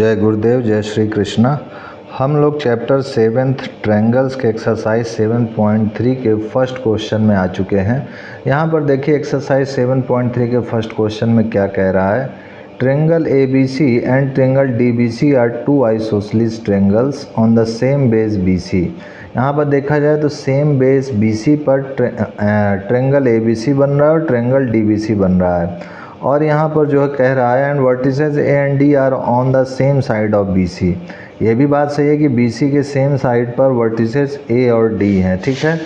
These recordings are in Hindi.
जय गुरुदेव, जय श्री कृष्णा। हम लोग चैप्टर 7th ट्रायंगल्स के एक्सरसाइज 7.3 के फर्स्ट क्वेश्चन में आ चुके हैं। यहाँ पर देखिए एक्सरसाइज 7.3 के फर्स्ट क्वेश्चन में क्या कह रहा है। Triangle ABC and triangle DBC are two isosceles triangles on the same base BC। यहाँ पर देखा जाए तो सेम बेस BC पर ट्रायंगल ABC बन रहा है और ट्रायंगल DBC बन रहा है। और यहाँ पर जो है कह रहा है and vertices A and D are on the same side of BC। ये भी बात सही है कि BC के सेम साइड पर वर्टिसेस A और D हैं, ठीक है।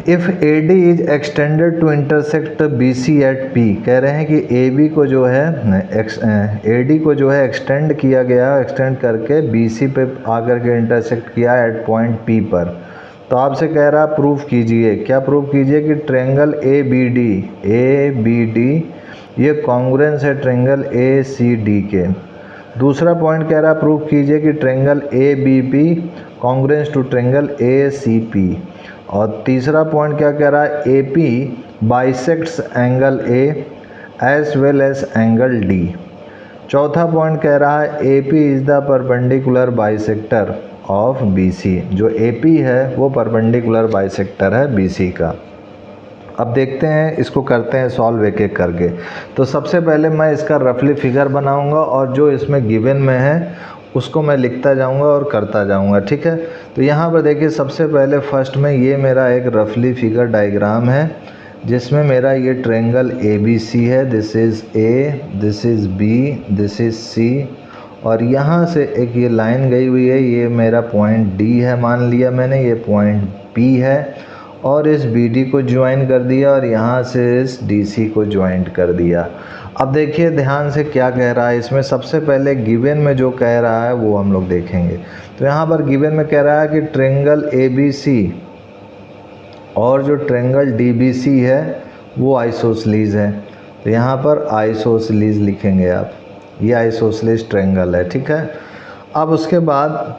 If AD is extended to intersect BC at P, कह रहे हैं कि AB को जो है AD को जो है एक्सटेंड किया गया, एक्सटेंड करके BC पे आकर के इंटरसेक्ट किया एट पॉइंट P पर। तो आपसे कह रहा है प्रूफ कीजिए, क्या प्रूफ कीजिए कि ट्रायंगल ABD ये कॉन्ग्रुएंस है ट्रायंगल ACD के। दूसरा पॉइंट कह रहा है प्रूफ कीजिए कि triangle ABP congruence to triangle ACP। और तीसरा पॉइंट क्या कह रहा है, AP bisects angle A as well as angle D। चौथा पॉइंट कह रहा है AP is the perpendicular bisector of BC। जो AP है वो परपेंडिकुलर बाइसेक्टर है BC का। अब देखते हैं, इसको करते हैं सॉल्व एक एक करके। तो सबसे पहले मैं इसका रफली फिगर बनाऊंगा और जो इसमें गिवन में है उसको मैं लिखता जाऊंगा और करता जाऊंगा, ठीक है। तो यहाँ पर देखिए सबसे पहले फर्स्ट में ये मेरा एक रफली फिगर डायग्राम है जिसमें मेरा ये ट्रायंगल ABC है। This is A, this is B, this is C और यहाँ से एक ये लाइन गई हुई है, ये मेरा पॉइंट D है मान लिया मैंने, ये पॉइंट P है और इस BD को ज्वाइन कर दिया और यहाँ से इस DC को ज्वाइंट कर दिया। अब देखिए ध्यान से क्या कह रहा है इसमें। सबसे पहले गिवन में जो कह रहा है वो हम लोग देखेंगे। तो यहाँ पर गिवन में कह रहा है कि ट्रायंगल ABC और जो ट्रायंगल DBC है वो आइसोसेलेस है। तो यहाँ पर आइसोसेलेस लिखेंगे आप, ये आइसोसेलेस ट्रायंगल है, ठीक है। अब उसके बाद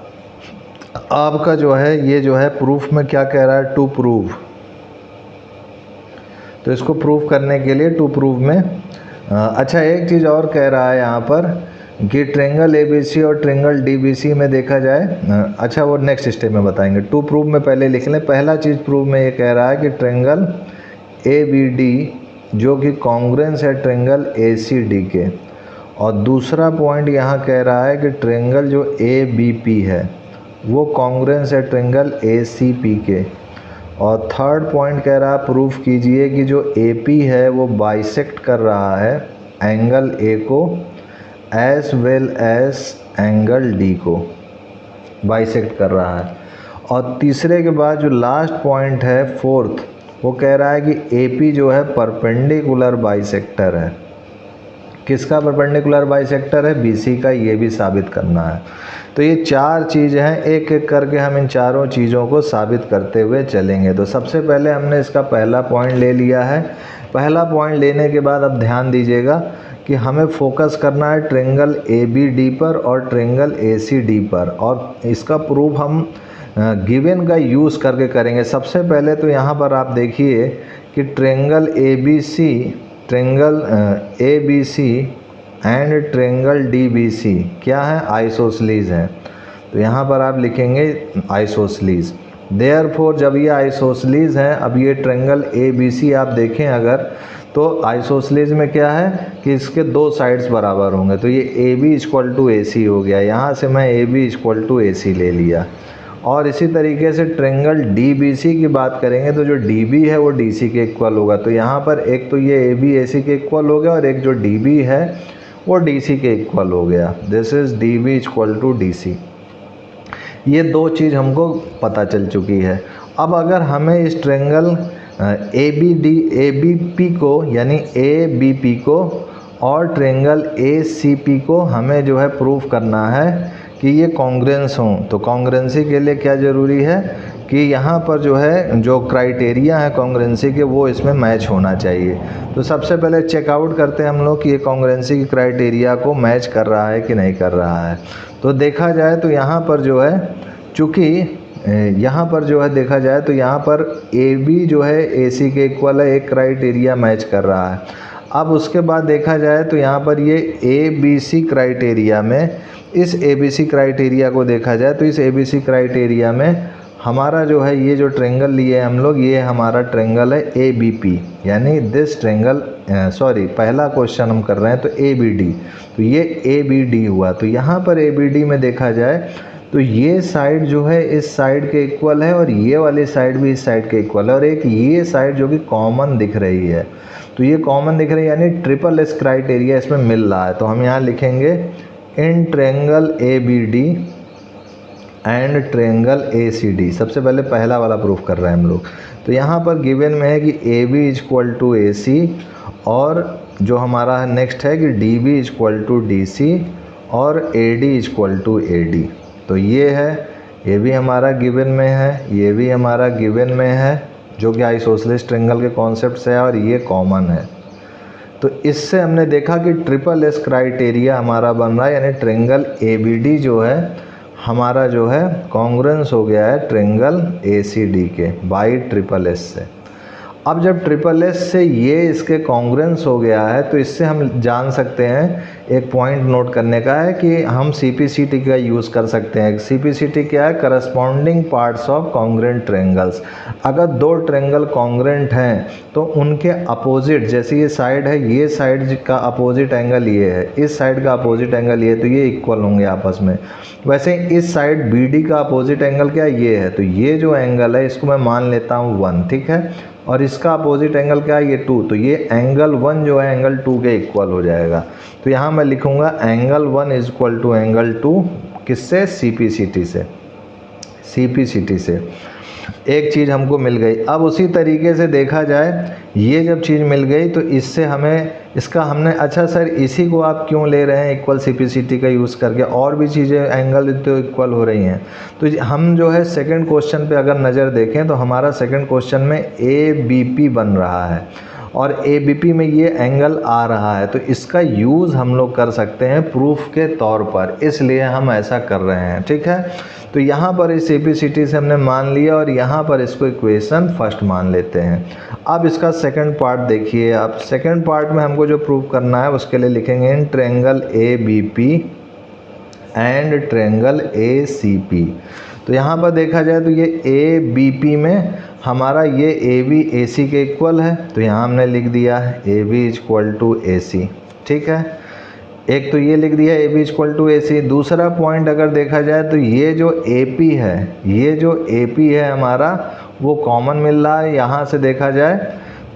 आपका जो है ये जो है प्रूफ में क्या कह रहा है, टू प्रूव। तो इसको प्रूव करने के लिए टू प्रूव में अच्छा एक चीज़ और कह रहा है यहाँ पर कि ट्रायंगल ABC और ट्रायंगल DBC में देखा जाए, अच्छा वो नेक्स्ट स्टेप में बताएंगे। टू प्रूव में पहले लिख लें। पहला चीज़ प्रूव में ये कह रहा है कि ट्रायंगल ABD जो कि कॉन्ग्रुएंस है ट्रायंगल ACD के। और दूसरा पॉइंट यहाँ कह रहा है कि ट्रायंगल जो ABP है वो कॉन्ग्रुएंस है ट्रायंगल ACP के। और थर्ड पॉइंट कह रहा है प्रूफ कीजिए कि जो AP है वो बाइसेक्ट कर रहा है एंगल A को as well as angle D को बाइसेक्ट कर रहा है। और तीसरे के बाद जो लास्ट पॉइंट है फोर्थ, वो कह रहा है कि AP जो है परपेंडिकुलर बाइसेक्टर है। किसका परपेंडिकुलर बाइसेक्टर है, BC का। ये भी साबित करना है। तो ये चार चीज़ हैं, एक एक करके हम इन चारों चीज़ों को साबित करते हुए चलेंगे। तो सबसे पहले हमने इसका पहला पॉइंट ले लिया है। पहला पॉइंट लेने के बाद अब ध्यान दीजिएगा कि हमें फोकस करना है ट्रायंगल ABD पर और ट्रायंगल ACD पर। और इसका प्रूफ हम गिवन का यूज़ करके करेंगे। सबसे पहले तो यहाँ पर आप देखिए कि triangle ABC and triangle DBC क्या है, आइसोसेलेस हैं। तो यहाँ पर आप लिखेंगे आइसोसेलेस। देयरफॉर जब ये आइसोसेलेस हैं, अब ये ट्रायंगल ABC आप देखें अगर तो आइसोसेलेस में क्या है कि इसके दो साइड्स बराबर होंगे। तो ये AB इक्वल टू AC हो गया, यहाँ से मैं AB इक्वल टू AC ले लिया। और इसी तरीके से ट्रायंगल DBC की बात करेंगे तो जो DB है वो DC के इक्वल होगा। तो यहाँ पर एक तो ये AB AC के इक्वल हो गया और एक जो DB है वो DC के इक्वल हो गया। This is DB equal to DC। ये दो चीज़ हमको पता चल चुकी है। अब अगर हमें इस ट्रायंगल ABP को यानी ABP को और ट्रायंगल ACP को हमें जो है प्रूफ करना है कि ये कॉन्ग्रुएंस हों, तो कॉन्ग्रुएंसी के लिए क्या ज़रूरी है कि यहाँ पर जो है जो क्राइटेरिया है कॉन्ग्रुएंसी के वो इसमें मैच होना चाहिए। तो सबसे पहले चेकआउट करते हैं हम लोग कि ये कॉन्ग्रुएंसी की क्राइटेरिया को मैच कर रहा है कि नहीं कर रहा है। तो देखा जाए तो यहाँ पर जो है चूँकि यहाँ पर जो है देखा जाए तो यहाँ पर AB जो है AC के इक्वल है, एक क्राइटेरिया मैच कर रहा है। अब उसके बाद देखा जाए तो यहाँ पर ये ABC क्राइटेरिया में, इस ABC क्राइटेरिया को देखा जाए तो इस ABC क्राइटेरिया में हमारा जो है ये जो ट्रेंगल लिए हम लोग, ये हमारा ट्रेंगल है ABP, यानी दिस ट्रेंगल, पहला क्वेश्चन हम कर रहे हैं तो ABD, तो ये ABD हुआ। तो यहाँ पर ABD में देखा जाए तो ये साइड जो है इस साइड के इक्वल है और ये वाली साइड भी इस साइड के इक्वल है, और एक ये साइड जो कि कॉमन दिख रही है, तो ये कॉमन दिख रही है यानी ट्रिपल S क्राइटेरिया इसमें मिल रहा है। तो हम यहाँ लिखेंगे in triangle ABD and triangle ACD। सबसे पहले पहला वाला प्रूफ कर रहे हैं हम लोग। तो यहाँ पर गिवन में है कि AB इक्वल टू AC, और जो हमारा नेक्स्ट है कि DB इक्वल टू DC और AD इक्वल टू AD। तो ये है, ये भी हमारा गिवन में है, ये भी हमारा गिवन में है, जो कि आइसोसेलेस ट्रेंगल के कॉन्सेप्ट से है और ये कॉमन है। तो इससे हमने देखा कि ट्रिपल S क्राइटेरिया हमारा बन रहा है, यानी ट्रेंगल ABD जो है हमारा जो है कॉन्ग्रुएंस हो गया है ट्रेंगल ACD के बाई ट्रिपल S से। अब जब ट्रिपल S से ये इसके कॉन्ग्रुएंस हो गया है तो इससे हम जान सकते हैं, एक पॉइंट नोट करने का है कि हम CPCT का यूज़ कर सकते हैं। CPCT क्या है? Corresponding parts of congruent triangles. अगर दो ट्रेंगल कॉन्ग्रुएंट हैं तो उनके अपोजिट, जैसे ये साइड है, ये साइड का अपोजिट एंगल ये है, इस साइड का अपोजिट एंगल ये, तो ये इक्वल होंगे आपस में। वैसे इस साइड BD का अपोजिट एंगल क्या ये है, तो ये जो एंगल है इसको मैं मान लेता हूँ 1, ठीक है, और इसका अपोजिट एंगल क्या है, ये 2, तो ये एंगल 1 जो है एंगल 2 के इक्वल हो जाएगा। तो यहाँ मैं लिखूँगा angle 1 is equal to angle 2, किससे? CPCT से। CPCT से एक चीज़ हमको मिल गई। अब उसी तरीके से देखा जाए, ये जब चीज़ मिल गई तो इससे हमें इसका हमने, अच्छा सर इसी को आप क्यों ले रहे हैं इक्वल CPCT का यूज़ करके, और भी चीज़ें एंगल तो इक्वल हो रही हैं। तो हम जो है सेकंड क्वेश्चन पे अगर नज़र देखें तो हमारा सेकंड क्वेश्चन में ABP बन रहा है और ABP में ये एंगल आ रहा है, तो इसका यूज़ हम लोग कर सकते हैं प्रूफ के तौर पर, इसलिए हम ऐसा कर रहे हैं, ठीक है। तो यहाँ पर इस CPCT से हमने मान लिया और यहाँ पर इसको इक्वेशन फर्स्ट मान लेते हैं। अब इसका सेकंड पार्ट देखिए आप। सेकंड पार्ट में हमको जो प्रूव करना है उसके लिए लिखेंगे in triangle ABP and triangle ACP। तो यहाँ पर देखा जाए तो ये ABP में हमारा ये AB AC के इक्वल है, तो यहाँ हमने लिख दिया है AB इक्वल टू AC, ठीक है। एक तो ये लिख दिया AB इक्वल टू AC। दूसरा पॉइंट अगर देखा जाए तो ये जो AP है, ये जो AP है हमारा वो कॉमन मिल रहा है। यहाँ से देखा जाए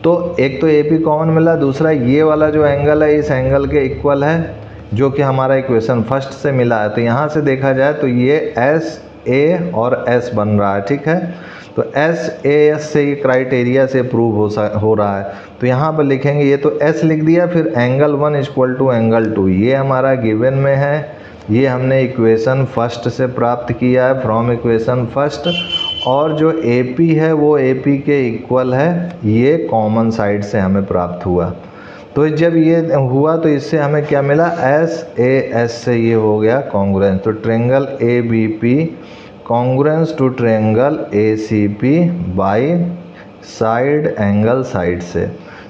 तो एक तो AP कॉमन मिला, दूसरा ये वाला जो एंगल है इस एंगल के इक्वल है, जो कि हमारा इक्वेशन फर्स्ट से मिला है। तो यहाँ से देखा जाए तो ये SA और S बन रहा है, ठीक है। तो SAS से ये क्राइटेरिया से प्रूव हो रहा है। तो यहाँ पर लिखेंगे, ये तो S लिख दिया, फिर एंगल 1 इक्वल टू एंगल 2, ये हमारा गिवन में है, ये हमने इक्वेशन फर्स्ट से प्राप्त किया है, फ्रॉम इक्वेशन फर्स्ट। और जो AP है वो AP के इक्वल है, ये कॉमन साइड से हमें प्राप्त हुआ। तो जब ये हुआ तो इससे हमें क्या मिला, SAS से ये हो गया कॉन्ग्रुएंस। तो triangle ABP congruence to triangle ACP by side angle side से।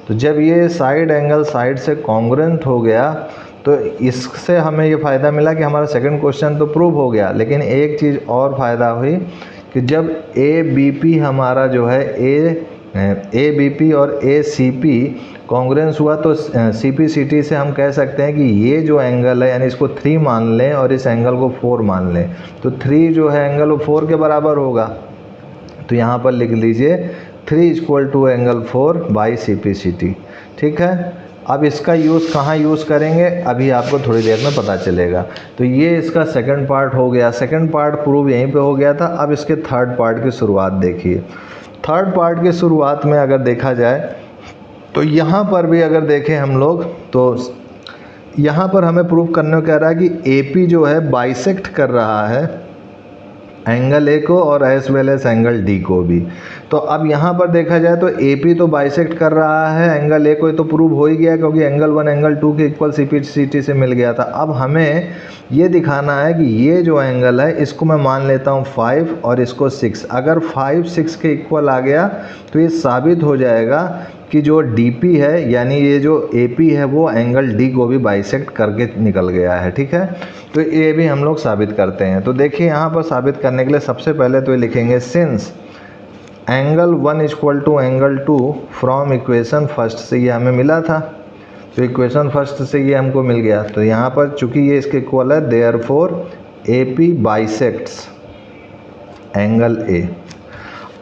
तो जब ये साइड एंगल साइड से कॉन्ग्रुएंट हो गया तो इससे हमें ये फ़ायदा मिला कि हमारा सेकंड क्वेश्चन तो प्रूव हो गया, लेकिन एक चीज़ और फ़ायदा हुई कि जब ABP हमारा जो है ABP और ACP कॉन्ग्रुएंस हुआ तो CPCT से हम कह सकते हैं कि ये जो एंगल है, यानी इसको 3 मान लें और इस एंगल को 4 मान लें, तो 3 जो है एंगल वो 4 के बराबर होगा। तो यहाँ पर लिख लीजिए 3 equal to angle 4 by CPCT, ठीक है। अब इसका यूज़ कहाँ यूज़ करेंगे अभी आपको थोड़ी देर में पता चलेगा। तो ये इसका सेकंड पार्ट हो गया, सेकंड पार्ट प्रूव यहीं पे हो गया था। अब इसके थर्ड पार्ट की शुरुआत देखिए। थर्ड पार्ट की शुरुआत में अगर देखा जाए तो यहाँ पर भी अगर देखें हम लोग तो यहाँ पर हमें प्रूव करने को कह रहा है कि AP जो है बाइसेक्ट कर रहा है एंगल A को और as well as angle D को भी। तो अब यहाँ पर देखा जाए तो AP तो बाइसेक्ट कर रहा है एंगल A को, तो प्रूव हो ही गया क्योंकि एंगल 1 एंगल 2 के इक्वल CPCT से मिल गया था। अब हमें ये दिखाना है कि ये जो एंगल है इसको मैं मान लेता हूँ 5 और इसको 6। अगर 5 6 के इक्वल आ गया तो ये साबित हो जाएगा कि जो DP है यानी ये जो AP है वो एंगल D को भी बाइसेक्ट करके निकल गया है, ठीक है। तो ये भी हम लोग साबित करते हैं। तो देखिए यहाँ पर साबित करने के लिए सबसे पहले तो ये लिखेंगे since angle 1 equal to angle 2 from equation first से ये हमें मिला था, तो इक्वेशन फर्स्ट से ये हमको मिल गया। तो यहाँ पर चूंकि ये इसके इक्वल है, therefore AP bisects angle A।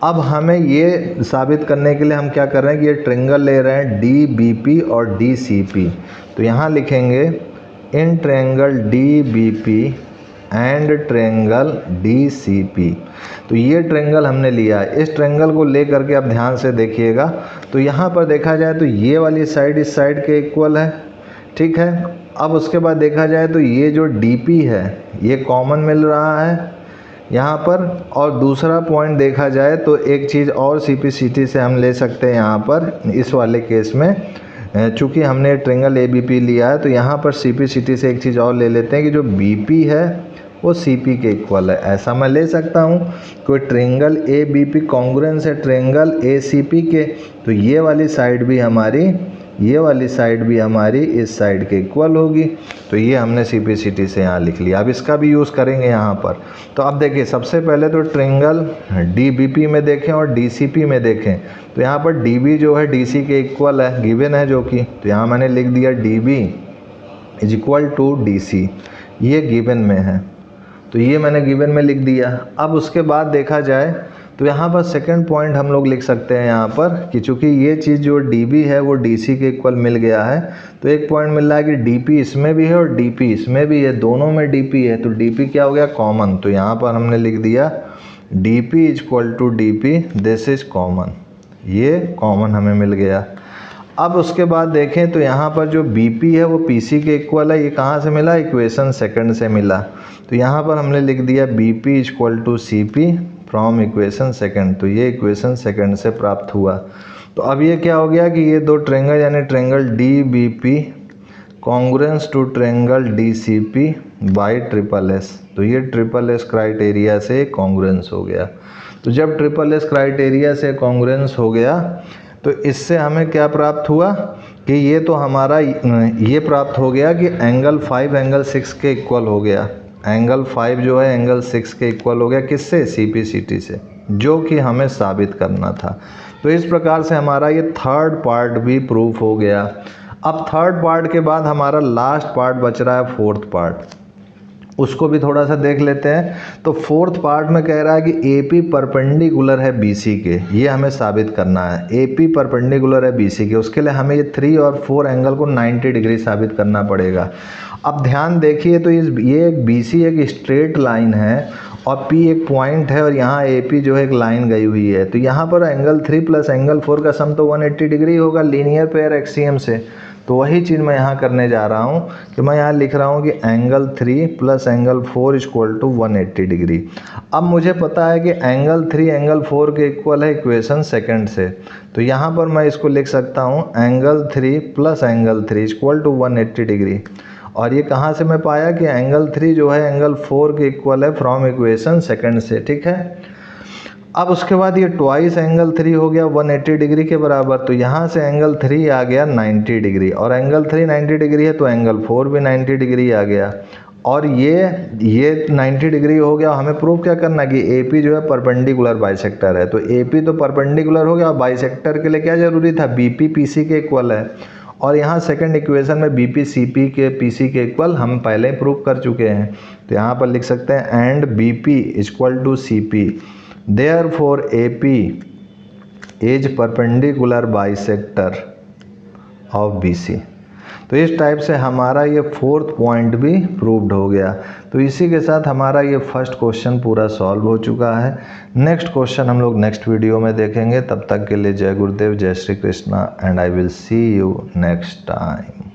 अब हमें ये साबित करने के लिए हम क्या कर रहे हैं कि ये ट्रायंगल ले रहे हैं DBP और DCP। तो यहाँ लिखेंगे in triangle DBP and triangle DCP। तो ये ट्रायंगल हमने लिया है। इस ट्रायंगल को ले करके आप ध्यान से देखिएगा। तो यहाँ पर देखा जाए तो ये वाली साइड इस साइड के इक्वल है, ठीक है। अब उसके बाद देखा जाए तो ये जो DP है ये कॉमन मिल रहा है यहाँ पर। और दूसरा पॉइंट देखा जाए तो एक चीज़ और CPCT से हम ले सकते हैं यहाँ पर इस वाले केस में, चूँकि हमने ट्रायंगल ABP लिया है तो यहाँ पर CPCT से एक चीज़ और ले लेते हैं कि जो BP है वो CP के इक्वल है। ऐसा मैं ले सकता हूँ कोई ट्रायंगल ABP कॉन्ग्रुएंस है ट्रायंगल ACP के, तो ये वाली साइड भी हमारी इस साइड के इक्वल होगी। तो ये हमने CPCT से यहाँ लिख लिया। अब इसका भी यूज़ करेंगे यहाँ पर। तो अब देखिए सबसे पहले तो ट्रायंगल DBP में देखें और DCP में देखें। तो यहाँ पर DB जो है DC के इक्वल है, गिवन है जो कि, तो यहाँ मैंने लिख दिया DB is equal to DC, ये गिवन में है, तो ये मैंने गिवन में लिख दिया। अब उसके बाद देखा जाए तो यहाँ पर सेकंड पॉइंट हम लोग लिख सकते हैं यहाँ पर कि चूँकि ये चीज़ जो DB है वो DC के इक्वल मिल गया है, तो एक पॉइंट मिल रहा है कि DP इसमें भी है और DP इसमें भी है, दोनों में DP है। तो DP क्या हो गया, कॉमन। तो यहाँ पर हमने लिख दिया DP is equal to DP, this is common, ये कॉमन हमें मिल गया। अब उसके बाद देखें तो यहाँ पर जो BP है वो PC के इक्वल है। ये कहाँ से मिला, इक्वेशन सेकंड से मिला। तो यहाँ पर हमने लिख दिया BP is equal to CP from equation second. तो ये इक्वेशन सेकंड से प्राप्त हुआ। तो अब ये क्या हो गया कि ये दो ट्रायंगल यानी triangle DBP congruence to triangle DCP बाय SSS। तो ये SSS क्राइटेरिया से कॉन्ग्रुएंस हो गया। तो जब SSS क्राइटेरिया से कॉन्ग्रुएंस हो गया तो इससे हमें क्या प्राप्त हुआ कि ये तो हमारा ये प्राप्त हो गया कि एंगल 5 एंगल 6 के इक्वल हो गया। एंगल 5 जो है एंगल 6 के इक्वल हो गया, किससे, CPCT से, जो कि हमें साबित करना था। तो इस प्रकार से हमारा ये थर्ड पार्ट भी प्रूफ हो गया। अब थर्ड पार्ट के बाद हमारा लास्ट पार्ट बच रहा है फोर्थ पार्ट, उसको भी थोड़ा सा देख लेते हैं। तो फोर्थ पार्ट में कह रहा है कि AP परपेंडिकुलर है BC के, ये हमें साबित करना है। AP परपेंडिकुलर है BC के, उसके लिए हमें ये 3 और 4 एंगल को 90 डिग्री साबित करना पड़ेगा। अब ध्यान देखिए तो ये एक BC एक स्ट्रेट लाइन है और P एक पॉइंट है और यहाँ AP जो है एक लाइन गई हुई है। तो यहाँ पर एंगल 3 प्लस एंगल 4 का सम तो 180 डिग्री होगा लीनियर पेयर एक्सियम से। तो वही चीज़ मैं यहाँ करने जा रहा हूँ कि मैं यहाँ लिख रहा हूँ कि angle 3 plus angle 4 equal to 180 degree. अब मुझे पता है कि एंगल 3 एंगल 4 के इक्वल है इक्वेशन सेकंड से। तो यहाँ पर मैं इसको लिख सकता हूँ angle 3 plus angle 3 equal to 180 degree. और ये कहाँ से मैं पाया कि एंगल 3 जो है एंगल 4 के इक्वल है फ्रॉम इक्वेशन सेकंड से, ठीक है। अब उसके बाद ये ट्वाइस एंगल 3 हो गया 180 डिग्री के बराबर। तो यहाँ से एंगल 3 आ गया 90 डिग्री और एंगल 3 90 डिग्री है तो एंगल 4 भी 90 डिग्री आ गया। और ये 90 डिग्री हो गया। हमें प्रूव क्या करना कि AP जो है परपेंडिकुलर बाइसेक्टर है। तो AP तो परपेंडिकुलर हो गया और बाइसेक्टर के लिए क्या जरूरी था, BP PC के इक्वल है। और यहाँ सेकंड इक्वेशन में BP CP के PC के इक्वल हम पहले ही प्रूव कर चुके हैं। तो यहाँ पर लिख सकते हैं and BP equal to CP, therefore AP is perpendicular bisector of BC। तो इस टाइप से हमारा ये फोर्थ पॉइंट भी प्रूव्ड हो गया। तो इसी के साथ हमारा ये फर्स्ट क्वेश्चन पूरा सॉल्व हो चुका है। नेक्स्ट क्वेश्चन हम लोग नेक्स्ट वीडियो में देखेंगे। तब तक के लिए जय गुरुदेव, जय Shri Krishna and I will see you next time.